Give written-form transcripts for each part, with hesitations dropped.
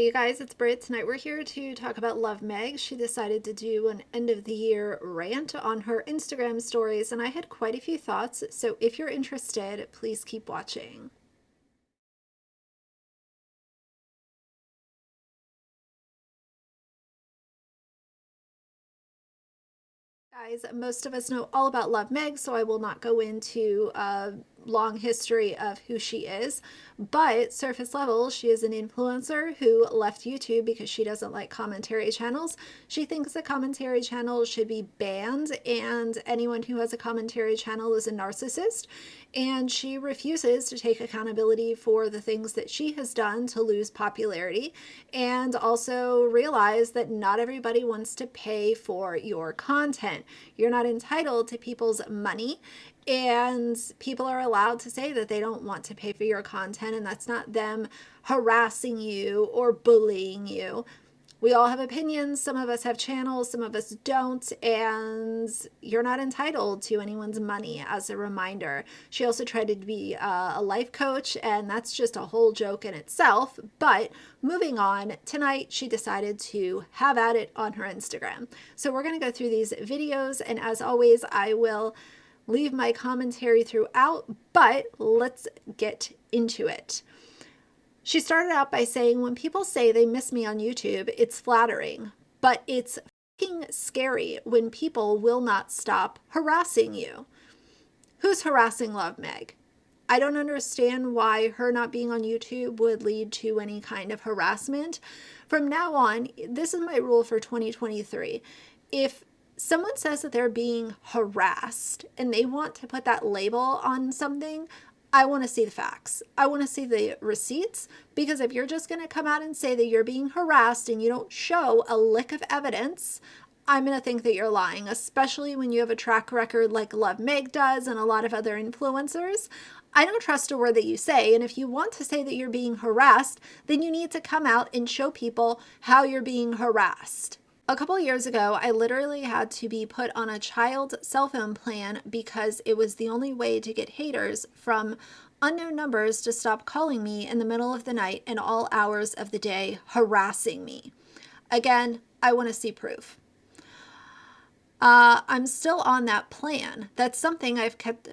Hey you guys, it's Britt. Tonight we're here to talk about Love Meg. She decided to do an end of the year rant on her Instagram stories, and I had quite a few thoughts. So if you're interested, please keep watching. Guys, most of us know all about Love Meg, so I will not go into a long history of who she is. But surface level, she is an influencer who left YouTube because she doesn't like commentary channels. She thinks that commentary channels should be banned, and anyone who has a commentary channel is a narcissist. And she refuses to take accountability for the things that she has done to lose popularity, and also realize that not everybody wants to pay for your content. You're not entitled to people's money, and people are allowed to say that they don't want to pay for your content, and that's not them harassing you or bullying you. We all have opinions. Some of us have channels, some of us don't, and you're not entitled to anyone's money, as a reminder. She also tried to be a life coach, and that's just a whole joke in itself. But moving on, tonight she decided to have at it on her Instagram. So we're going to go through these videos, and as always, I will leave my commentary throughout, but let's get into it. She started out by saying, when people say they miss me on YouTube, it's flattering, but it's fucking scary when people will not stop harassing you. Who's harassing Love Meg? I don't understand why her not being on YouTube would lead to any kind of harassment. From now on, this is my rule for 2023. If someone says that they're being harassed and they want to put that label on something, I want to see the facts. I want to see the receipts, because if you're just going to come out and say that you're being harassed and you don't show a lick of evidence, I'm going to think that you're lying, especially when you have a track record like Love Meg does and a lot of other influencers. I don't trust a word that you say, and if you want to say that you're being harassed, then you need to come out and show people how you're being harassed. A couple years ago, I literally had to be put on a child cell phone plan because it was the only way to get haters from unknown numbers to stop calling me in the middle of the night and all hours of the day, harassing me. Again, I want to see proof. I'm still on that plan. That's something I've kept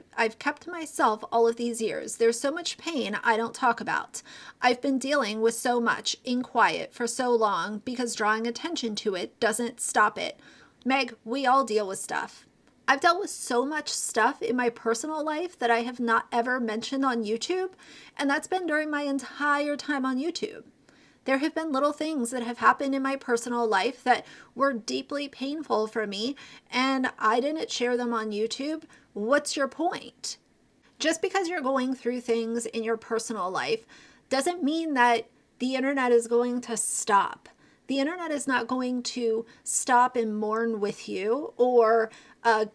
to myself all of these years. There's so much pain I don't talk about. I've been dealing with so much in quiet for so long because drawing attention to it doesn't stop it. Meg, we all deal with stuff. I've dealt with so much stuff in my personal life that I have not ever mentioned on YouTube, and that's been during my entire time on YouTube. There have been little things that have happened in my personal life that were deeply painful for me, and I didn't share them on YouTube. What's your point? Just because you're going through things in your personal life doesn't mean that the internet is going to stop. The internet is not going to stop and mourn with you or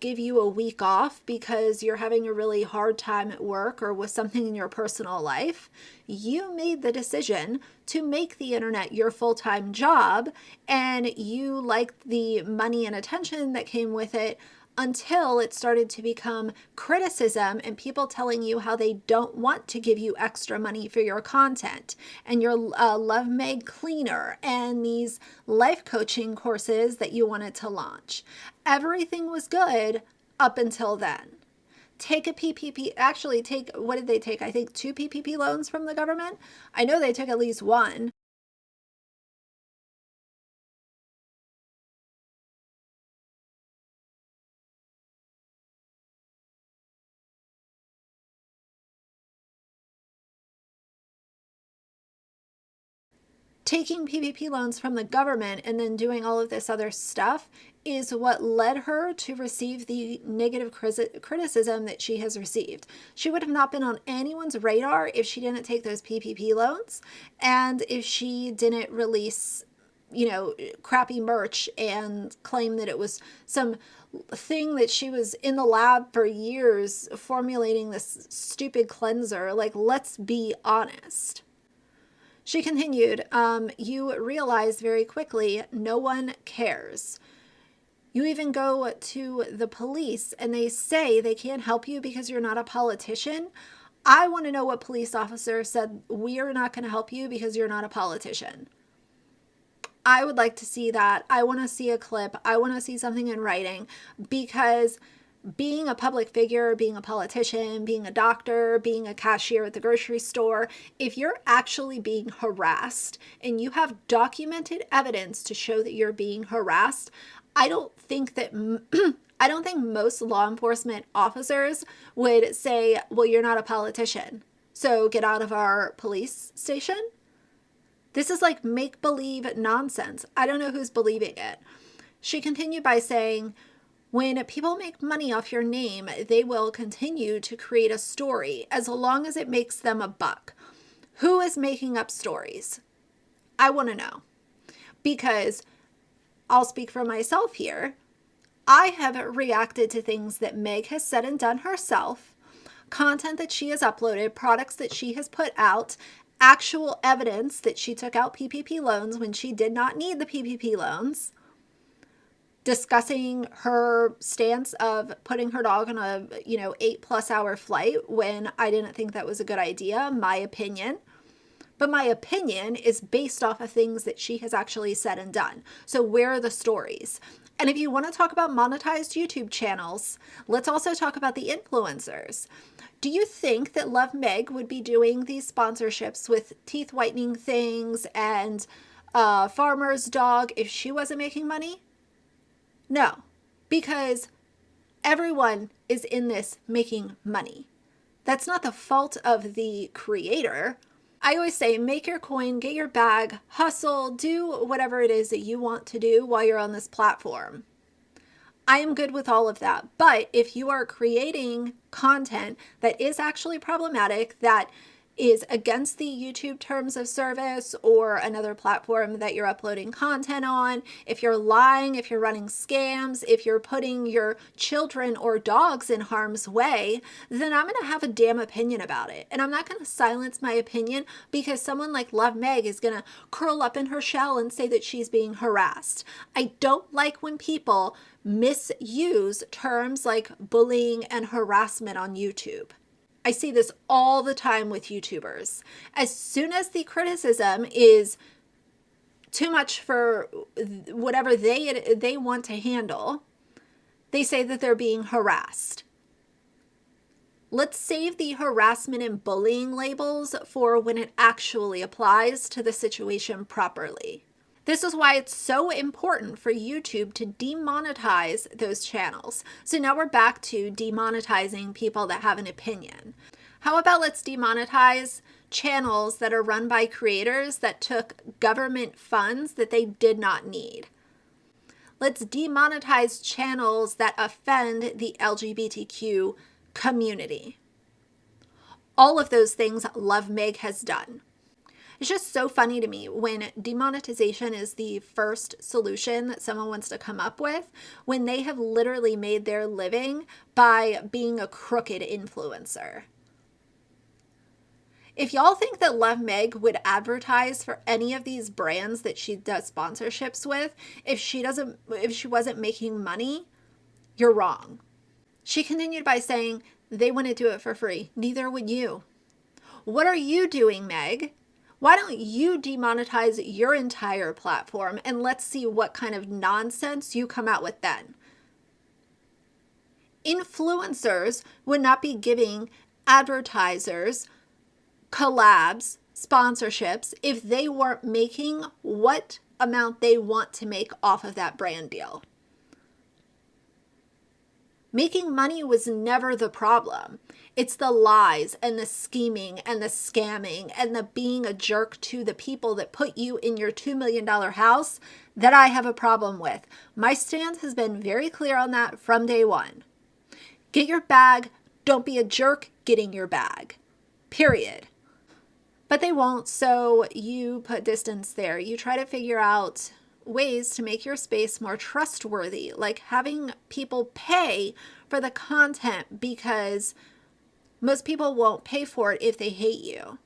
give you a week off because you're having a really hard time at work or with something in your personal life. You made the decision to make the internet your full-time job, and you liked the money and attention that came with it until it started to become criticism and people telling you how they don't want to give you extra money for your content and your Love Meg cleaner and these life coaching courses that you wanted to launch. Everything was good up until then. Take a PPP, actually what did they take? I think 2 PPP loans from the government. I know they took at least one. Taking PPP loans from the government and then doing all of this other stuff is what led her to receive the negative criticism that she has received. She would have not been on anyone's radar if she didn't take those PPP loans and if she didn't release, crappy merch and claim that it was some thing that she was in the lab for years formulating this stupid cleanser. Like, let's be honest. She continued, you realize very quickly no one cares. You even go to the police and they say they can't help you because you're not a politician. I want to know what police officer said, we are not going to help you because you're not a politician. I would like to see that. I want to see a clip. I want to see something in writing, because being a public figure, being a politician, being a doctor, being a cashier at the grocery store, if you're actually being harassed and you have documented evidence to show that you're being harassed, I don't think that I don't think most law enforcement officers would say, "Well, you're not a politician, so get out of our police station." This is like make-believe nonsense. I don't know who's believing it. She continued by saying, when people make money off your name, they will continue to create a story as long as it makes them a buck. Who is making up stories? I want to know. Because I'll speak for myself here. I have reacted to things that Meg has said and done herself, content that she has uploaded, products that she has put out, actual evidence that she took out PPP loans when she did not need the PPP loans, discussing her stance of putting her dog on a 8+ hour flight when I didn't think that was a good idea, my opinion. But my opinion is based off of things that she has actually said and done. So where are the stories? And if you want to talk about monetized YouTube channels, let's also talk about the influencers. Do you think that Love Meg would be doing these sponsorships with teeth whitening things and farmer's dog if she wasn't making money? No, because everyone is in this making money. That's not the fault of the creator. I always say, make your coin, get your bag, hustle, do whatever it is that you want to do while you're on this platform. I am good with all of that. But if you are creating content that is actually problematic, that is against the YouTube terms of service or another platform that you're uploading content on, if you're lying, if you're running scams, if you're putting your children or dogs in harm's way, then I'm going to have a damn opinion about it. And I'm not going to silence my opinion because someone like Love Meg is going to curl up in her shell and say that she's being harassed. I don't like when people misuse terms like bullying and harassment on YouTube. I see this all the time with YouTubers. As soon as the criticism is too much for whatever they want to handle, they say that they're being harassed. Let's save the harassment and bullying labels for when it actually applies to the situation properly. This is why it's so important for YouTube to demonetize those channels. So now we're back to demonetizing people that have an opinion. How about let's demonetize channels that are run by creators that took government funds that they did not need? Let's demonetize channels that offend the LGBTQ community. All of those things Love Meg has done. It's just so funny to me when demonetization is the first solution that someone wants to come up with, when they have literally made their living by being a crooked influencer. If y'all think that Love Meg would advertise for any of these brands that she does sponsorships with, if she wasn't making money, you're wrong. She continued by saying, they wouldn't do it for free. Neither would you. What are you doing, Meg? Why don't you demonetize your entire platform and let's see what kind of nonsense you come out with then. Influencers would not be giving advertisers collabs, sponsorships, if they weren't making what amount they want to make off of that brand deal. Making money was never the problem. It's the lies and the scheming and the scamming and the being a jerk to the people that put you in your $2 million house that I have a problem with. My stance has been very clear on that from day one. Get your bag. Don't be a jerk getting your bag. Period. But they won't, so you put distance there. You try to figure out ways to make your space more trustworthy, like having people pay for the content because most people won't pay for it if they hate you.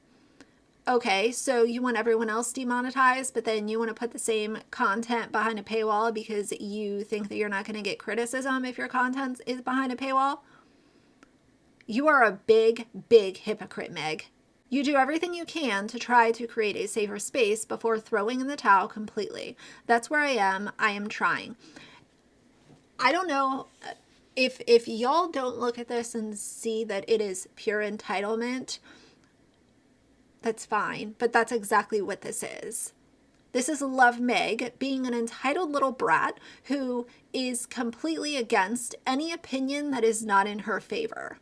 Okay, so you want everyone else demonetized, but then you want to put the same content behind a paywall because you think that you're not going to get criticism if your content is behind a paywall? You are a big, big hypocrite, Meg. You do everything you can to try to create a safer space before throwing in the towel completely. That's where I am. I am trying. I don't know if y'all don't look at this and see that it is pure entitlement. That's fine, but that's exactly what this is. This is Love Meg being an entitled little brat who is completely against any opinion that is not in her favor.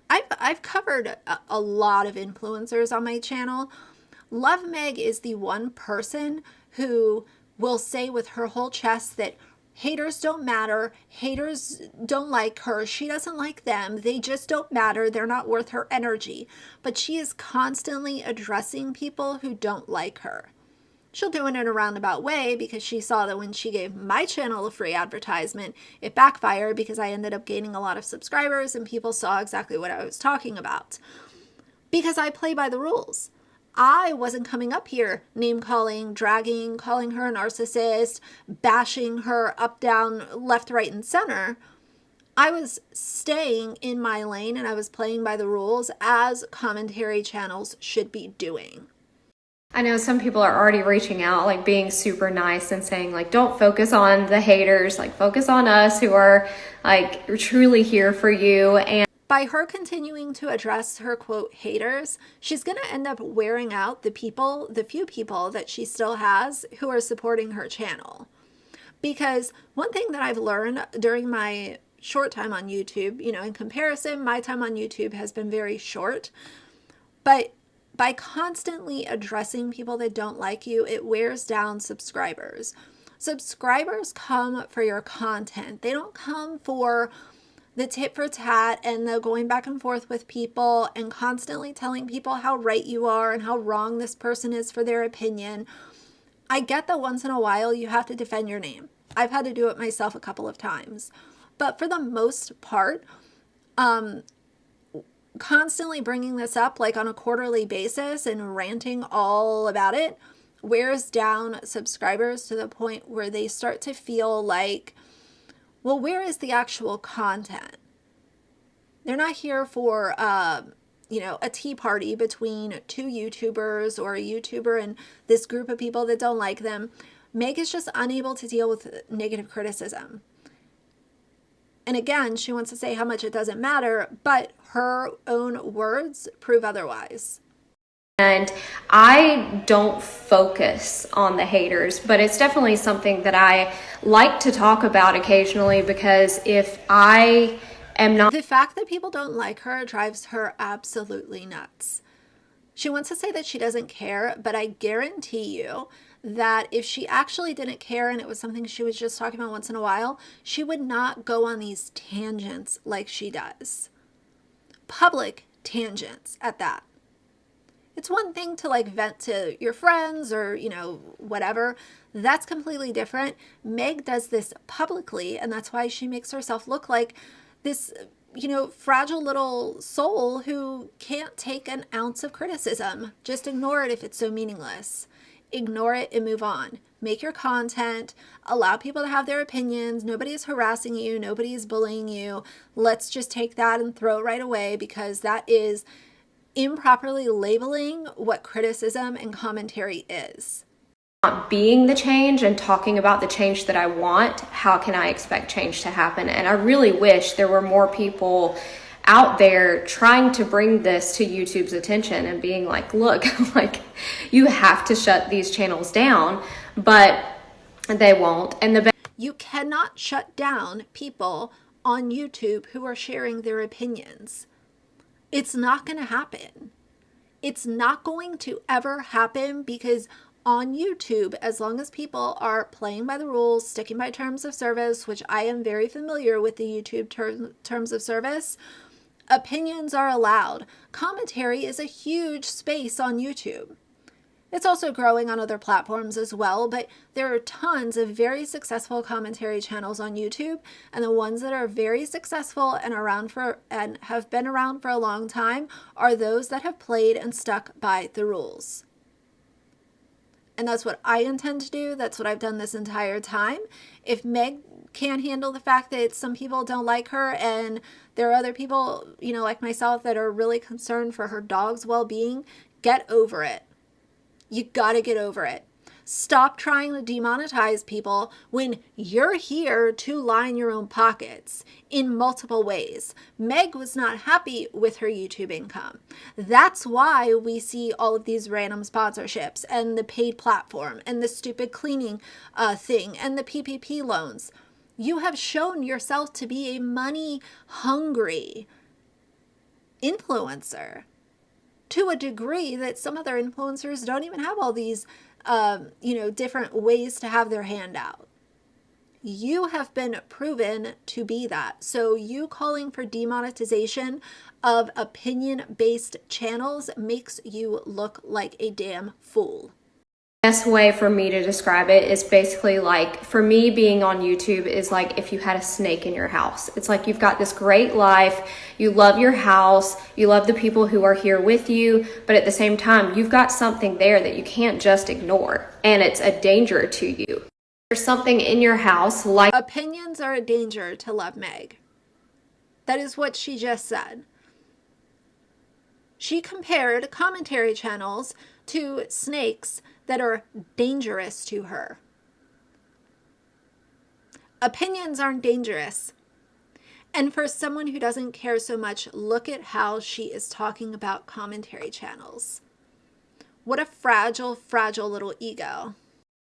I've covered a lot of influencers on my channel. Love Meg is the one person who will say with her whole chest that haters don't matter, haters don't like her, she doesn't like them, they just don't matter, they're not worth her energy. But she is constantly addressing people who don't like her. She'll do it in a roundabout way because she saw that when she gave my channel a free advertisement, it backfired because I ended up gaining a lot of subscribers and people saw exactly what I was talking about. Because I play by the rules. I wasn't coming up here name calling, dragging, calling her a narcissist, bashing her up, down, left, right, and center. I was staying in my lane and I was playing by the rules as commentary channels should be doing. I know some people are already reaching out, like being super nice and saying like, don't focus on the haters, like focus on us who are like truly here for you. And by her continuing to address her quote haters, she's going to end up wearing out the few people that she still has who are supporting her channel. Because one thing that I've learned during my short time on YouTube, in comparison, my time on YouTube has been very short, but by constantly addressing people that don't like you, it wears down subscribers. Subscribers come for your content. They don't come for the tit for tat and the going back and forth with people and constantly telling people how right you are and how wrong this person is for their opinion. I get that once in a while you have to defend your name. I've had to do it myself a couple of times. But for the most part, constantly bringing this up like on a quarterly basis and ranting all about it wears down subscribers to the point where they start to feel like, well, where is the actual content? They're not here for, a tea party between two YouTubers or a YouTuber and this group of people that don't like them. Meg is just unable to deal with negative criticism. And again, she wants to say how much it doesn't matter, but her own words prove otherwise. And I don't focus on the haters, but it's definitely something that I like to talk about occasionally because if I am not... The fact that people don't like her drives her absolutely nuts. She wants to say that she doesn't care, but I guarantee you that if she actually didn't care and it was something she was just talking about once in a while, she would not go on these tangents like she does. Public tangents at that. It's one thing to like vent to your friends or, whatever. That's completely different. Meg does this publicly, and that's why she makes herself look like this, fragile little soul who can't take an ounce of criticism. Just ignore it if it's so meaningless. Ignore it and move on. Make your content. Allow people to have their opinions. Nobody is harassing you. Nobody is bullying you. Let's just take that and throw it right away because that is improperly labeling what criticism and commentary is. Not being the change and talking about the change that I want, how can I expect change to happen? And I really wish there were more people out there trying to bring this to YouTube's attention and being like, look, like you have to shut these channels down, but they won't. And you cannot shut down people on YouTube who are sharing their opinions. It's not going to happen. It's not going to ever happen because on YouTube, as long as people are playing by the rules, sticking by terms of service, which I am very familiar with the YouTube terms of service, opinions are allowed. Commentary is a huge space on YouTube. It's also growing on other platforms as well, but there are tons of very successful commentary channels on YouTube, and the ones that are very successful and have been around for a long time are those that have played and stuck by the rules. And that's what I intend to do. That's what I've done this entire time. If Meg can't handle the fact that some people don't like her, and there are other people, you know, like myself, that are really concerned for her dog's well-being. Get over it. You gotta get over it. Stop trying to demonetize people when you're here to line your own pockets in multiple ways. Meg was not happy with her YouTube income. That's why we see all of these random sponsorships and the paid platform and the stupid cleaning thing and the PPP loans. You have shown yourself to be a money hungry influencer to a degree that some other influencers don't even have all these different ways to have their hand out. You have been proven to be that. So you calling for demonetization of opinion-based channels makes you look like a damn fool. Best way for me to describe it is basically like, for me, being on YouTube is like if you had a snake in your house. It's like you've got this great life, you love your house, you love the people who are here with you, but at the same time, you've got something there that you can't just ignore, and it's a danger to you. There's something in your house like... Opinions are a danger to Love Meg. That is what she just said. She compared commentary channels to snakes that are dangerous to her. Opinions aren't dangerous. And for someone who doesn't care so much, look at how she is talking about commentary channels. What a fragile, fragile little ego.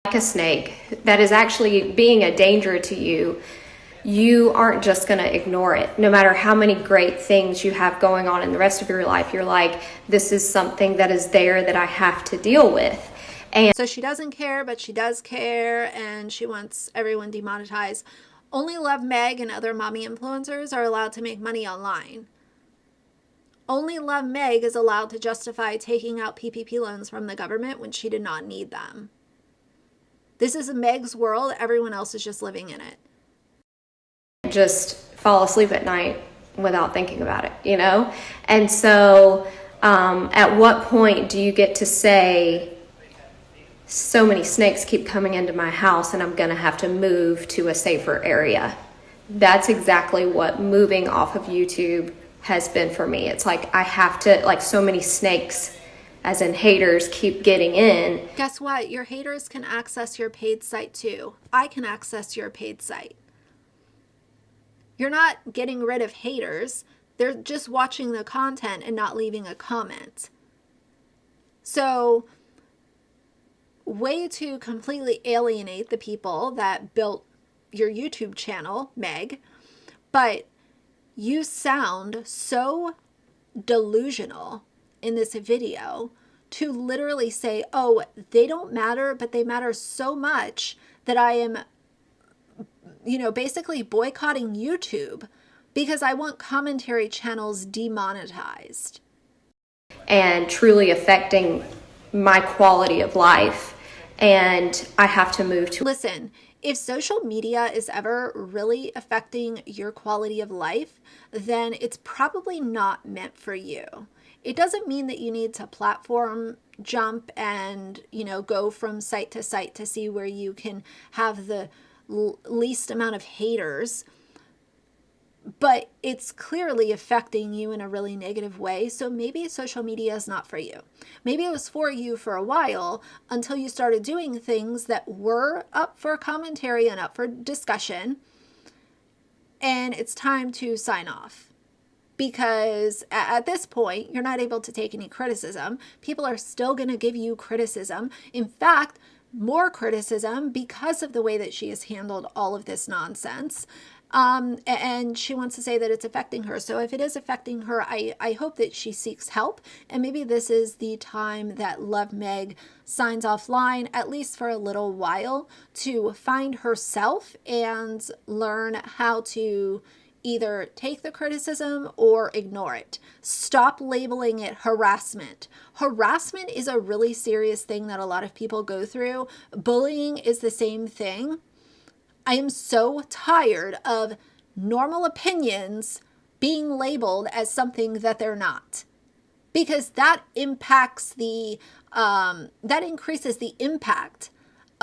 Like a snake that is actually being a danger to you. You aren't just going to ignore it. No matter how many great things you have going on in the rest of your life, you're like, this is something that is there that I have to deal with. And so she doesn't care, but she does care, and she wants everyone demonetized. Only Love Meg and other mommy influencers are allowed to make money online. Only Love Meg is allowed to justify taking out PPP loans from the government when she did not need them. This is Meg's world. Everyone else is just living in it. Just fall asleep at night without thinking about it, you know? And so at what point do you get to say, so many snakes keep coming into my house and I'm gonna have to move to a safer area? That's exactly what moving off of YouTube has been for me. It's like I have to, like, so many snakes, as in haters, keep getting in. Guess what? Your haters can access your paid site too. I can access your paid site. You're not getting rid of haters. They're just watching the content and not leaving a comment. So, way to completely alienate the people that built your YouTube channel, Meg, but you sound so delusional in this video to literally say, oh, they don't matter, but they matter so much that I am, basically boycotting YouTube because I want commentary channels demonetized. And truly affecting my quality of life. And I have to move to... Listen, if social media is ever really affecting your quality of life, then it's probably not meant for you. It doesn't mean that you need to platform jump and, go from site to see where you can have the least amount of haters, but it's clearly affecting you in a really negative way. So maybe social media is not for you. Maybe it was for you for a while until you started doing things that were up for commentary and up for discussion, and it's time to sign off. Because at this point, you're not able to take any criticism. People are still going to give you criticism. In fact, more criticism because of the way that she has handled all of this nonsense. And she wants to say that it's affecting her. So if it is affecting her, I hope that she seeks help. And maybe this is the time that Love Meg signs offline, at least for a little while, to find herself and learn how to either take the criticism or ignore it. Stop labeling it harassment. Harassment is a really serious thing that a lot of people go through. Bullying is the same thing. I am so tired of normal opinions being labeled as something that they're not, because that impacts that increases the impact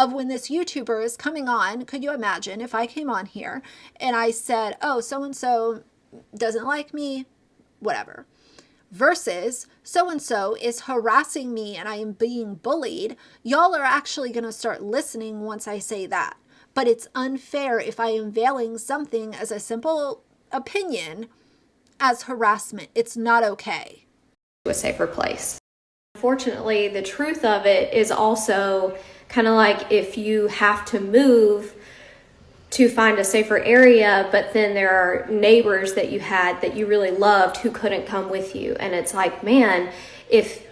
of when this YouTuber is coming on. Could you imagine if I came on here and I said, oh, so-and-so doesn't like me, whatever, versus so-and-so is harassing me and I am being bullied. Y'all are actually going to start listening once I say that. But it's unfair if I am veiling something as a simple opinion as harassment. It's not okay. A safer place. Unfortunately, the truth of it is also kind of like if you have to move to find a safer area, but then there are neighbors that you had that you really loved who couldn't come with you. And it's like, man, if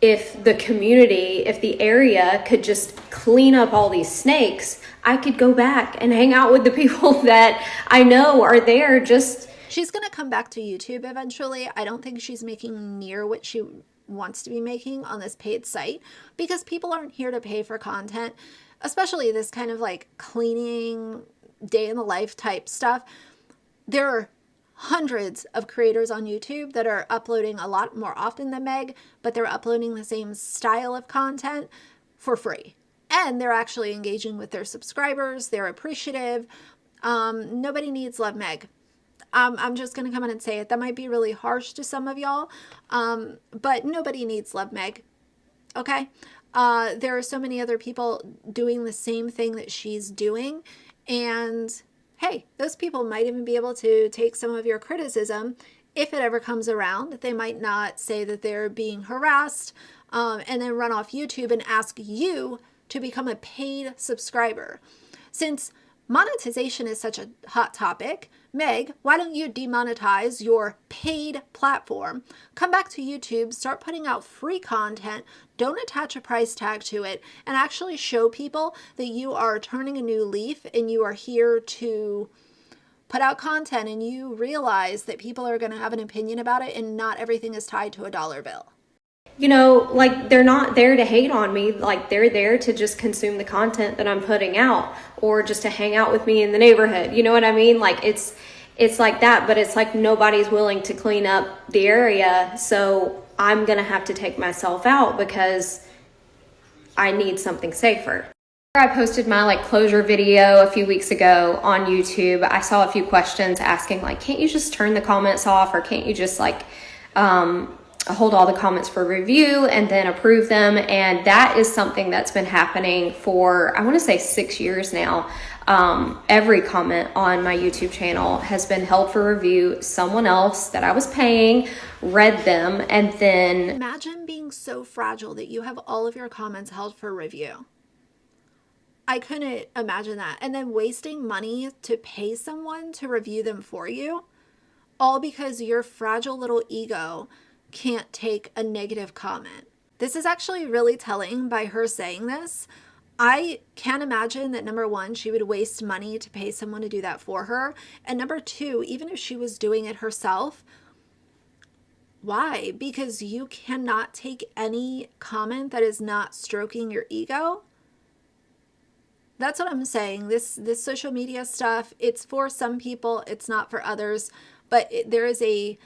the community, if the area could just clean up all these snakes, I could go back and hang out with the people that I know are there. Just she's going to come back to YouTube eventually. I don't think she's making near what she wants to be making on this paid site because people aren't here to pay for content, especially this kind of like cleaning, day in the life type stuff. There are hundreds of creators on YouTube that are uploading a lot more often than Meg, but they're uploading the same style of content for free. And they're actually engaging with their subscribers. They're appreciative. Nobody needs Love Meg. I'm just going to come in and say it. That might be really harsh to some of y'all, but nobody needs Love Meg, okay? There are so many other people doing the same thing that she's doing, and hey, those people might even be able to take some of your criticism if it ever comes around. They might not say that they're being harassed and then run off YouTube and ask you to become a paid subscriber. Since monetization is such a hot topic, Meg, why don't you demonetize your paid platform? Come back to YouTube, start putting out free content, don't attach a price tag to it, and actually show people that you are turning a new leaf and you are here to put out content and you realize that people are going to have an opinion about it and not everything is tied to a dollar bill. You know, like they're not there to hate on me. Like they're there to just consume the content that I'm putting out or just to hang out with me in the neighborhood. You know what I mean? Like it's like that, but it's like nobody's willing to clean up the area. So I'm going to have to take myself out because I need something safer. I posted my like closure video a few weeks ago on YouTube. I saw a few questions asking like, can't you just turn the comments off or can't you just like, hold all the comments for review and then approve them? And that is something that's been happening for, I want to say 6 years now. Every comment on my YouTube channel has been held for review. Someone else that I was paying read them and then... Imagine being so fragile that you have all of your comments held for review. I couldn't imagine that. And then wasting money to pay someone to review them for you, all because your fragile little ego can't take a negative comment. This is actually really telling by her saying this. I can't imagine that, number one, she would waste money to pay someone to do that for her. And number two, even if she was doing it herself, why? Because you cannot take any comment that is not stroking your ego. That's what I'm saying. This social media stuff, it's for some people, it's not for others. But there is a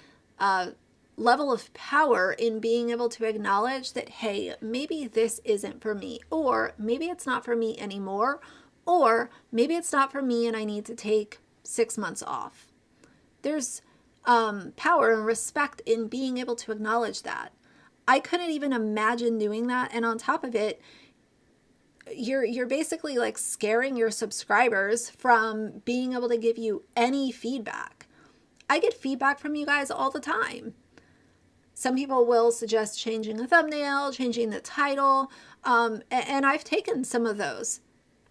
level of power in being able to acknowledge that, hey, maybe this isn't for me, or maybe it's not for me anymore, or maybe it's not for me and I need to take 6 months off. There's power and respect in being able to acknowledge that. I couldn't even imagine doing that. And on top of it, you're basically like scaring your subscribers from being able to give you any feedback. I get feedback from you guys all the time. Some people will suggest changing a thumbnail, changing the title, and I've taken some of those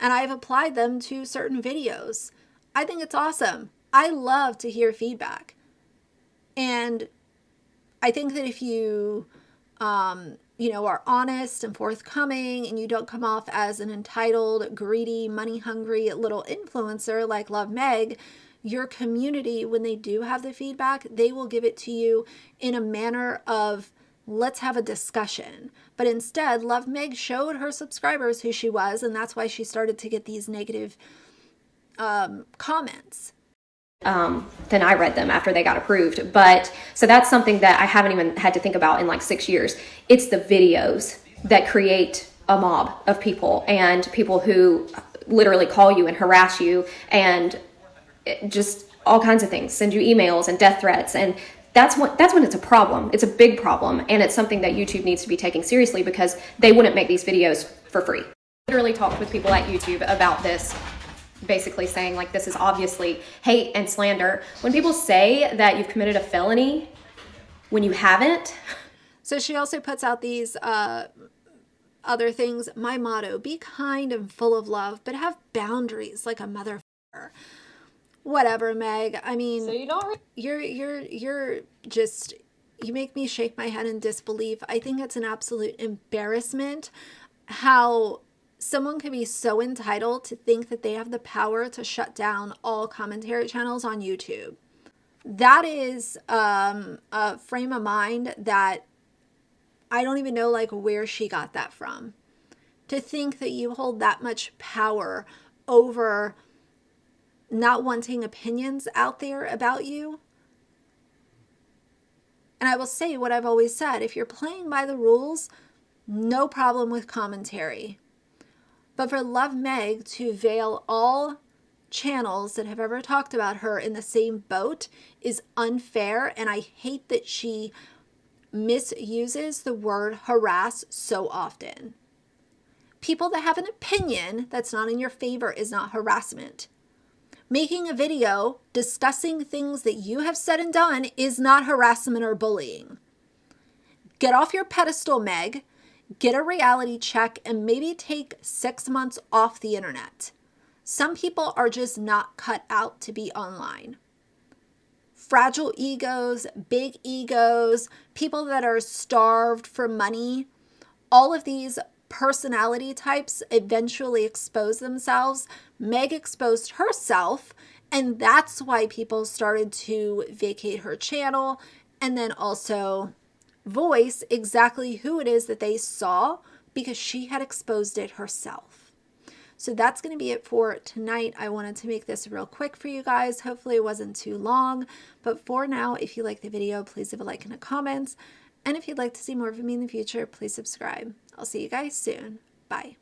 and I've applied them to certain videos. I think it's awesome. I love to hear feedback. And I think that if you, are honest and forthcoming and you don't come off as an entitled, greedy, money-hungry little influencer like Love Meg, your community, when they do have the feedback, they will give it to you in a manner of, let's have a discussion. But instead, Love Meg showed her subscribers who she was, and that's why she started to get these negative comments. Then I read them after they got approved. But so that's something that I haven't even had to think about in like 6 years. It's the videos that create a mob of people, and people who literally call you and harass you and just all kinds of things, send you emails and death threats. And that's when it's a problem. It's a big problem, and it's something that YouTube needs to be taking seriously, because they wouldn't make these videos for free. I literally talked with people at YouTube about this, basically saying, like, this is obviously hate and slander. When people say that you've committed a felony when you haven't. So she also puts out these other things. My motto: be kind and full of love, but have boundaries like a motherfucker. Whatever, Meg. I mean, so you don't you're just, you make me shake my head in disbelief. I think it's an absolute embarrassment how someone can be so entitled to think that they have the power to shut down all commentary channels on YouTube. That is a frame of mind that I don't even know, like, where she got that from. To think that you hold that much power over not wanting opinions out there about you. And I will say what I've always said: if you're playing by the rules, no problem with commentary. But for Love Meg to veil all channels that have ever talked about her in the same boat is unfair, and I hate that she misuses the word harass so often. People that have an opinion that's not in your favor is not harassment. Making a video discussing things that you have said and done is not harassment or bullying. Get off your pedestal, Meg. Get a reality check and maybe take 6 months off the internet. Some people are just not cut out to be online. Fragile egos, big egos, people that are starved for money, all of these personality types eventually expose themselves. Meg exposed herself, and that's why people started to vacate her channel and then also voice exactly who it is that they saw, because she had exposed it herself. So that's going to be it for tonight. I wanted to make this real quick for you guys. Hopefully it wasn't too long. But for now, if you like the video, please leave a like and a comment. And if you'd like to see more of me in the future, please subscribe. I'll see you guys soon. Bye.